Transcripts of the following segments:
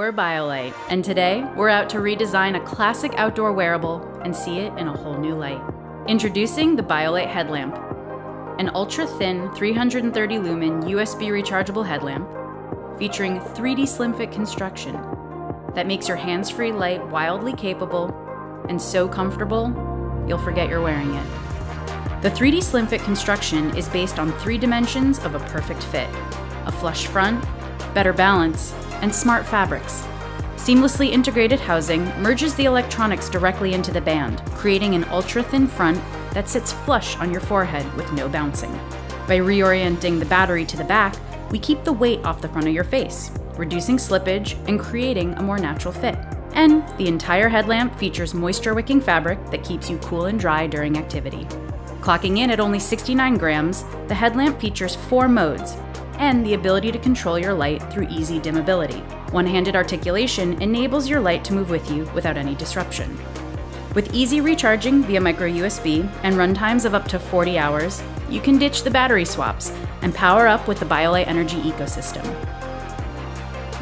We're BioLite, and today we're out to redesign a classic outdoor wearable and see it in a whole new light. Introducing the BioLite headlamp, an ultra-thin 330 lumen USB rechargeable headlamp featuring 3D slim fit construction that makes your hands-free light wildly capable and so comfortable you'll forget you're wearing it. The 3D slim fit construction is based on 3 dimensions of a perfect fit: a flush front, better balance, and smart fabrics. Seamlessly integrated housing merges the electronics directly into the band, creating an ultra-thin front that sits flush on your forehead with no bouncing. By reorienting the battery to the back, we keep the weight off the front of your face, reducing slippage and creating a more natural fit. And the entire headlamp features moisture-wicking fabric that keeps you cool and dry during activity. Clocking in at only 69 grams, the headlamp features 4 modes and the ability to control your light through easy dimmability. One-handed articulation enables your light to move with you without any disruption. With easy recharging via micro USB and runtimes of up to 40 hours, you can ditch the battery swaps and power up with the BioLite Energy ecosystem.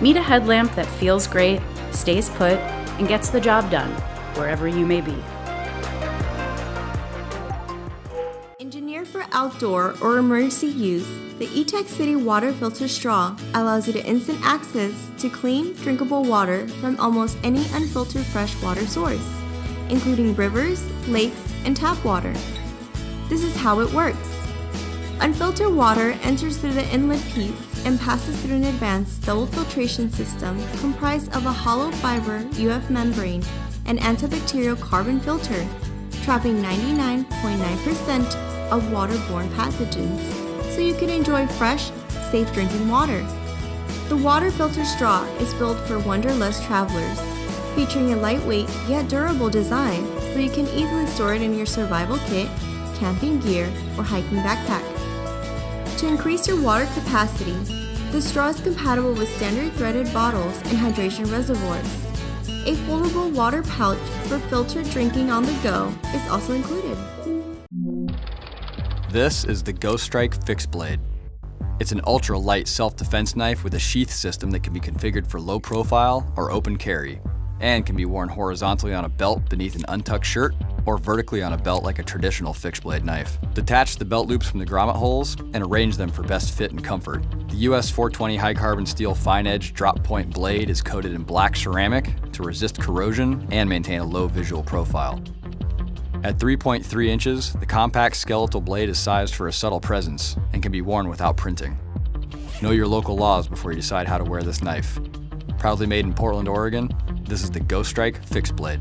Meet a headlamp that feels great, stays put, and gets the job done, wherever you may be. Engineered for outdoor or emergency use, the eTech City water filter straw allows you to instant access to clean, drinkable water from almost any unfiltered fresh water source, including rivers, lakes, and tap water. This is how it works. Unfiltered water enters through the inlet piece and passes through an advanced double filtration system comprised of a hollow fiber UF membrane and antibacterial carbon filter, trapping 99.9% of waterborne pathogens, so you can enjoy fresh, safe drinking water. The water filter straw is built for wanderlust travelers, featuring a lightweight yet durable design so you can easily store it in your survival kit, camping gear, or hiking backpack. To increase your water capacity, the straw is compatible with standard threaded bottles and hydration reservoirs. A foldable water pouch for filtered drinking on the go is also included. This is the Ghost Strike Fixed Blade. It's an ultra-light self-defense knife with a sheath system that can be configured for low profile or open carry, and can be worn horizontally on a belt beneath an untucked shirt or vertically on a belt like a traditional fixed blade knife. Detach the belt loops from the grommet holes and arrange them for best fit and comfort. The US 420 high carbon steel fine edge drop point blade is coated in black ceramic to resist corrosion and maintain a low visual profile. At 3.3 inches, the compact skeletal blade is sized for a subtle presence and can be worn without printing. Know your local laws before you decide how to wear this knife. Proudly made in Portland, Oregon, this is the Ghost Strike Fixed Blade.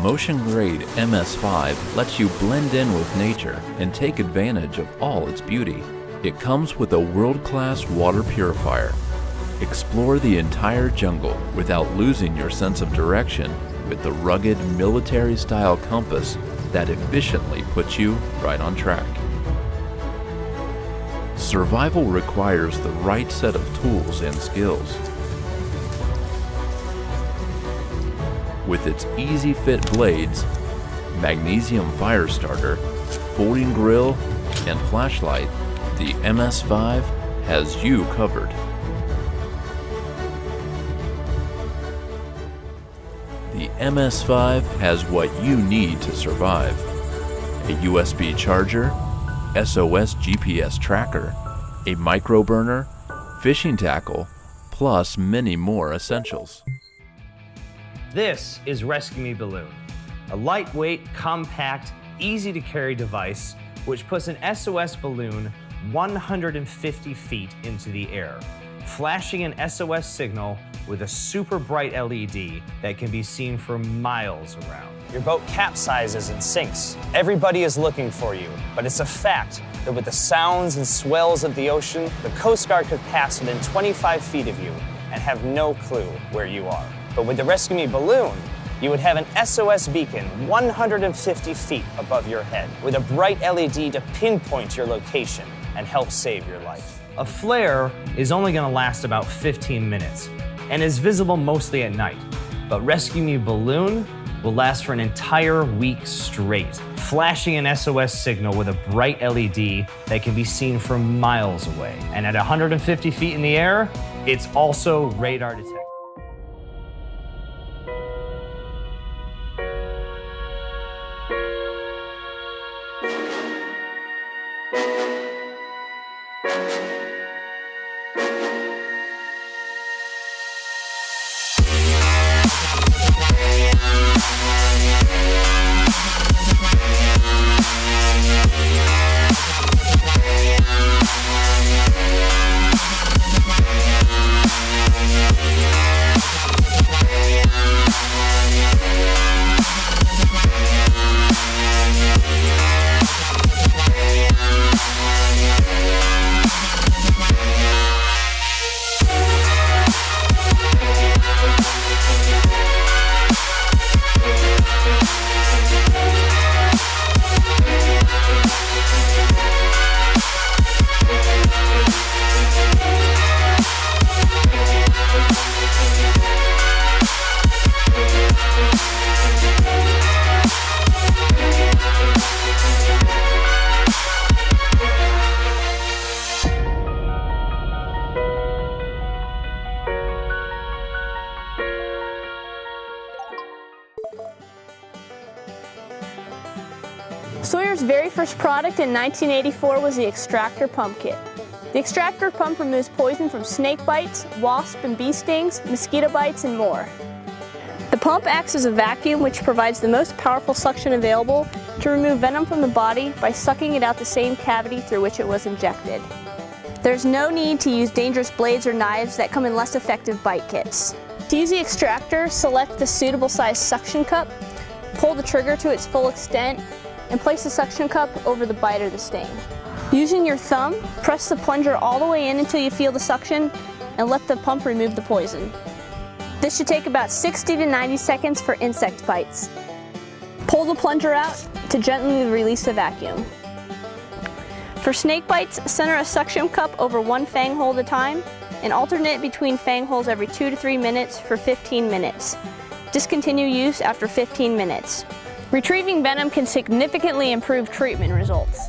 Motion Grade MS5 lets you blend in with nature and take advantage of all its beauty. It comes with a world-class water purifier. Explore the entire jungle without losing your sense of direction with the rugged military-style compass that efficiently puts you right on track. Survival requires the right set of tools and skills. With its easy fit blades, magnesium fire starter, folding grill, and flashlight, the MS5 has you covered. The MS5 has what you need to survive: a USB charger, SOS GPS tracker, a micro burner, fishing tackle, plus many more essentials. This is Rescue Me Balloon, a lightweight, compact, easy-to-carry device which puts an SOS balloon 150 feet into the air, flashing an SOS signal with a super bright LED that can be seen for miles around. Your boat capsizes and sinks. Everybody is looking for you, but it's a fact that with the sounds and swells of the ocean, the Coast Guard could pass within 25 feet of you and have no clue where you are. But with the Rescue Me Balloon, you would have an SOS beacon 150 feet above your head with a bright LED to pinpoint your location and help save your life. A flare is only going to last about 15 minutes and is visible mostly at night. But Rescue Me Balloon will last for an entire week straight, flashing an SOS signal with a bright LED that can be seen from miles away. And at 150 feet in the air, it's also radar detected. Sawyer's very first product in 1984 was the extractor pump kit. The extractor pump removes poison from snake bites, wasp and bee stings, mosquito bites, and more. The pump acts as a vacuum which provides the most powerful suction available to remove venom from the body by sucking it out the same cavity through which it was injected. There's no need to use dangerous blades or knives that come in less effective bite kits. To use the extractor, select the suitable size suction cup, pull the trigger to its full extent, and place the suction cup over the bite or the sting. Using your thumb, press the plunger all the way in until you feel the suction and let the pump remove the poison. This should take about 60 to 90 seconds for insect bites. Pull the plunger out to gently release the vacuum. For snake bites, center a suction cup over one fang hole at a time and alternate between fang holes every 2 to 3 minutes for 15 minutes. Discontinue use after 15 minutes. Retrieving venom can significantly improve treatment results.